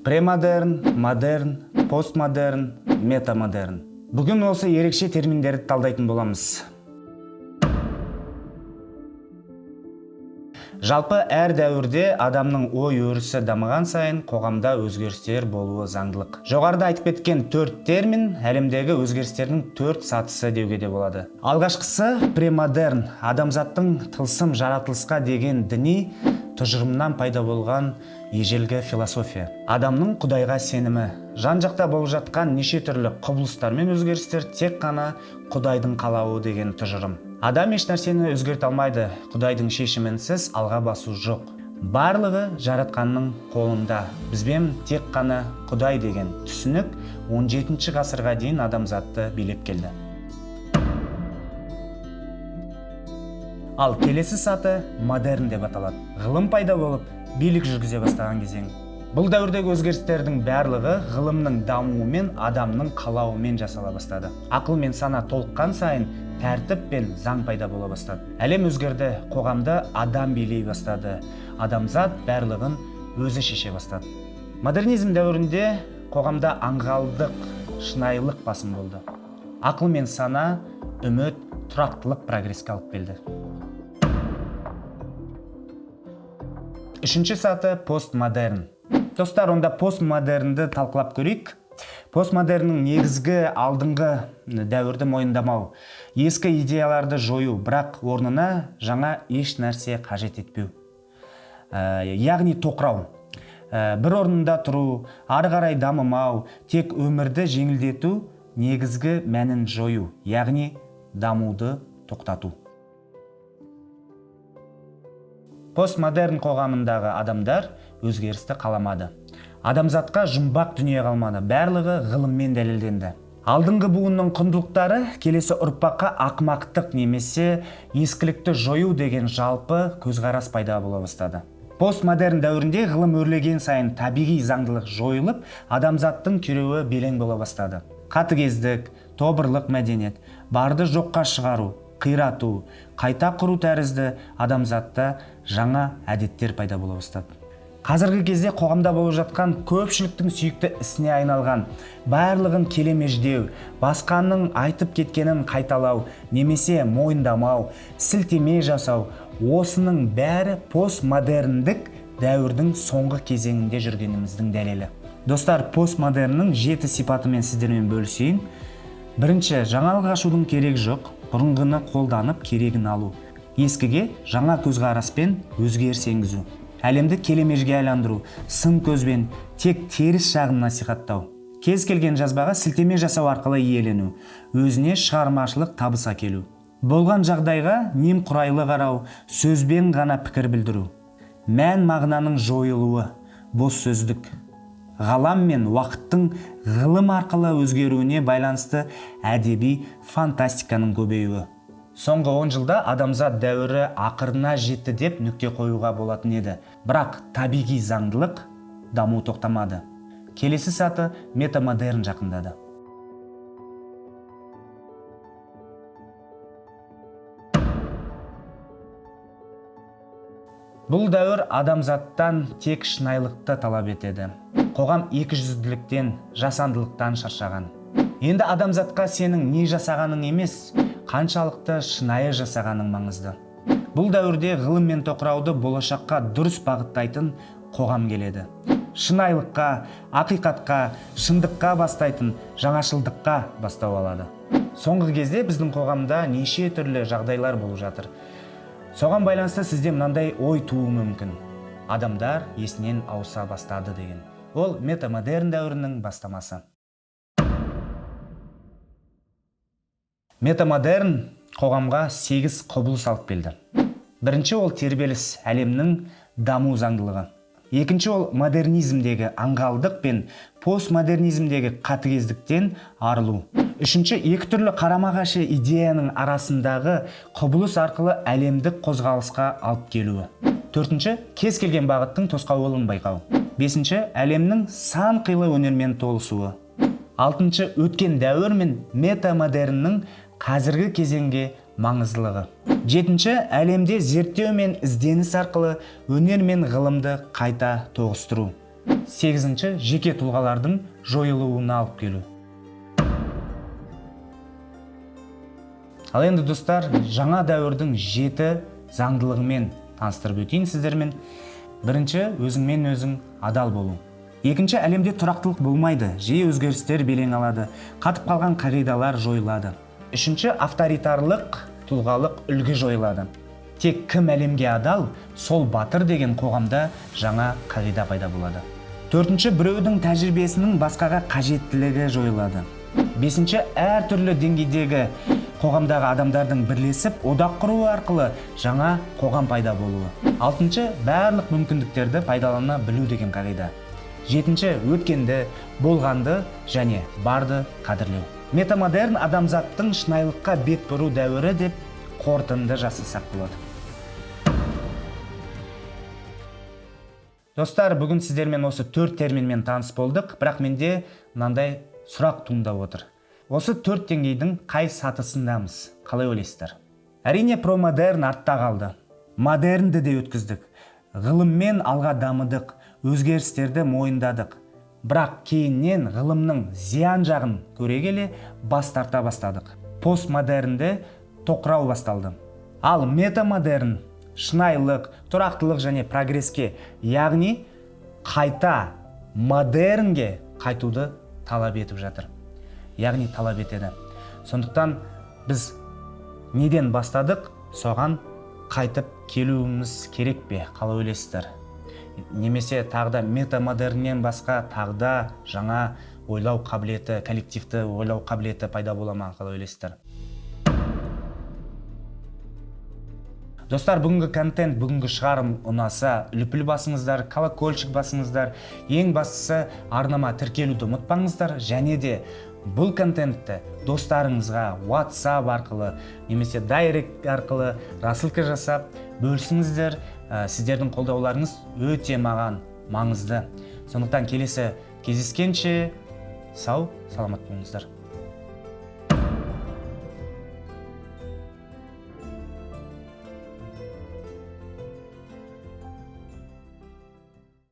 Премодерн, модерн, постмодерн, метамодерн. Бүгін осы ерекше терминдерді талдайтын боламыз. Жалпы әр дәуірде адамның ой өрісі дамыған сайын қоғамда өзгерістер болуы заңдылық. Жоғарыда айтып кеткен 4 термин әлемдегі өзгерістердің 4 сатысы деуге де болады. Алғашқысы премодерн, адамзаттың тылсым жаратылысқа деген діни тұжырымнан пайда болған ежелгі философия. Адамның Құдайға сенімі, жан-жақта болып жатқан неше түрлі құбылыстар мен өзгерістер тек қана Құдайдың қалауы деген тұжырым. Адам еш нәрсені өзгерте алмайды, Құдайдың шешімінсіз алға басу жоқ. Барлығы жаратқанның қолында. Бізбен тек қана Құдай деген түсінік 17 ғасырға дейін адамзатты билеп келді. Ал келесі саты модерн деп аталады. Ғылым пайда болып, билік жүргізе бастаған кезең. Бұл дәуірдегі өзгерістердің барлығы ғылымның дамуымен, адамның қалауымен жасала бастады. Ақыл мен сана толыққан сайын тәртіп пен заң пайда бола бастады. Әлем өзгерді, қоғамда адам билей бастады. Адамзат барлығын өзі шеше бастады. Модернизм дәуірінде қоғамда аңғалдық, шынайылық басым болды. Ақыл мен сана, үміт, тұрақтылық прогресске алып келді. Үшінші саты постмодерн. Достар, онда постмодернді талқылап көрейік. Постмодерннің негізгі алдыңғы дәуірді мойындамау, ескі идеяларды жою, бірақ орнына жаңа еш нәрсе қажет етпеу. Яғни тоқырау. Бір орнында тұру, ары қарай дамымау, тек өмірді жеңілдету, негізгі мәнін жою, яғни дамуды тоқтату. Постмодерн қоғамындағы адамдар өзгерісті қаламады. Адамзатқа жұмбақ дүние қалмады, барлығы ғылыммен дәлелденді. Алдыңғы буынның құндылықтары келесі ұрпаққа ақымақтық немесе ескілікті жою деген жалпы көзқарас пайда бола бастады. Постмодерн дәуірінде ғылым өрлеген сайын табиғи заңдылық жойылып, адамзаттың күйреуі белең бола бастады. Қатыгездік, тобырлық мәдениет, барды жоққа шығару, қирату, қайта құру тәрізді адамзатта жаңа әдеттер пайда бола бастады. Қазіргі кезде қоғамда болып жатқан көпшіліктің сүйікті ісіне айналған, барлығын келемеждеу, басқаның айтып кеткенін қайталау, немесе мойындамау, сілтеме жасау, осының бәрі постмодерндік дәуірдің соңғы кезеңінде жүргеніміздің дәлелі. Достар, постмодерннің 7 сипатымен сіздермен бөлісейін. Бірінші, жаңалық ашудың керегі жоқ, бұрынғыны қолданып керегін алу. Ескіге жаңа көзқараспен өзгеріс енгізу. Әлемді келемежге айландыру, сын көзбен тек теріс жағын насихаттау. Кез келген жазбаға сілтеме жасау арқылы иелену, өзіне шығармашылық табыс әкелу. Болған жағдайға немқұрайлы қарау, сөзбен ғана пікір білдіру. Мән мағынаның жойылуы, бос сөздік. Ғалам мен уақыттың ғылым арқылы өзгеруіне байланысты әдеби фантастиканың көбеюі. Соңғы 10 жылда адамзат дәуірі ақырына жетті деп нүкте қоюға болатын еді. Бірақ табиғи заңдылық даму тоқтамады. Келесі саты метамодерн жақындады. Бұл дәуір адамзаттан тек шынайылықты талап етеді. Қоғам екіжүзділіктен, жасандылықтан шаршаған. Енді адамзатқа сенің не жасағаның емес, қаншалықты шынайы жасағаның маңызды. Бұл дәуірде ғылым мен тоқырауды болашаққа дұрыс бағыттайтын қоғам келеді. Шынайылыққа, ақиқатқа, шындыққа бастайтын жаңашылдыққа бастау алады. Соңғы кезде біздің қоғамда неше түрлі жағдайлар болып жатыр. Соған байланысты сізде мынандай ой тууы мүмкін. Адамдар есінен ауыса бастады деген. Ол метамодерн дәуірінің бастамасы. Метамодерн қоғамға 8 құбылыс алып келді. Бірінші ол тербеліс, әлемнің даму заңдылығы. Екінші ол модернизмдегі аңғалдық пен постмодернизмдегі қатыгездіктен арылу. Үшінші, екі түрлі қарама-қайшы идеяның арасындағы құбылыс арқылы әлемдік қозғалысқа алып келуі. Төртінші, кез келген бағыттың тосқауылын байқау. Бесінші, әлемнің сан қилы өнермен толысуы. Алтыншы, өткен дәуір мен метамодерннің қазіргі кезеңге маңыздылығы. Жетінші, әлемде зерттеу мен ізденіс арқылы өнер мен ғылымды қайта тоғыстыру. Сегізінші, жеке тұлғалардың жойылуына алып келу. Ал енді достар, жаңа дәуірдің 7 заңдылығымен таныстырып өтейін сіздермен. Бірінші, өзіңмен өзің адал болу. Екінші, әлемде тұрақтылық болмайды, жиі өзгерістер белең алады, қатып қалған қағидалар жойылады. Үшінші, авторитарлық, тұлғалық үлгі жойылады. Тек кім әлемге адал, сол батыр деген қоғамда жаңа қағида пайда болады. Төртінші, біреудің тәжірибесінің басқаға қажеттілігі жойылады. Бесінші, әртүрлі деңгейдегі қоғамдағы адамдардың бірлесіп, одақ құруы арқылы жаңа қоғам пайда болуы. Алтыншы, барлық мүмкіндіктерді пайдалана білу деген қағида. Жетінші, өткенді, болғанды және барды қадірлеу. Метамодерн адамзаттың шынайылыққа бет бұру дәуірі деп қорытынды жасасақ болады. Достар, бүгін сіздермен осы 4 терминмен таныс болдық, бірақ менде мынандай сұрақ туындап отыр. Осы 4 деңгейдің қай сатысындамыз? Қалай ойлайсыздар? Әрине, промодерн артта қалды. Модернді де өткіздік. Ғылыммен алға дамыдық, өзгерістерді мойындадық. Бірақ кейіннен ғылымның зиян жағын көре келе бас тарта бастадық. Постмодернде тоқырау басталды. Ал метамодерн шынайылық, тұрақтылық және прогреске, яғни қайта модернге қайтуды талап етіп жатыр. Яғни талап етеді. Сондықтан біз неден бастадық, соған қайтып келуіміз керек пе? Қалай ойлайсыздар? Немесе тағда метамодерннен басқа тағда жаңа ойлау қабілеті, коллективті ойлау қабілеті пайда бола ма? Қалай ойлайсыздар? Достар, бүгінгі контент, бүгінгі шығарым ұнаса, лүпіл басыңыздар, колокольчик басыңыздар. Ең бастысы арнама тіркелуді ұмытпаңыздар, және де бұл контентті достарыңызға WhatsApp арқылы немесе Direct арқылы рассылка жасап бөлісіңіздер. Сіздердің қолдауларыңыз өте маған маңызды. Сондықтан келесі кездескенше сау, саламат болыңыздар.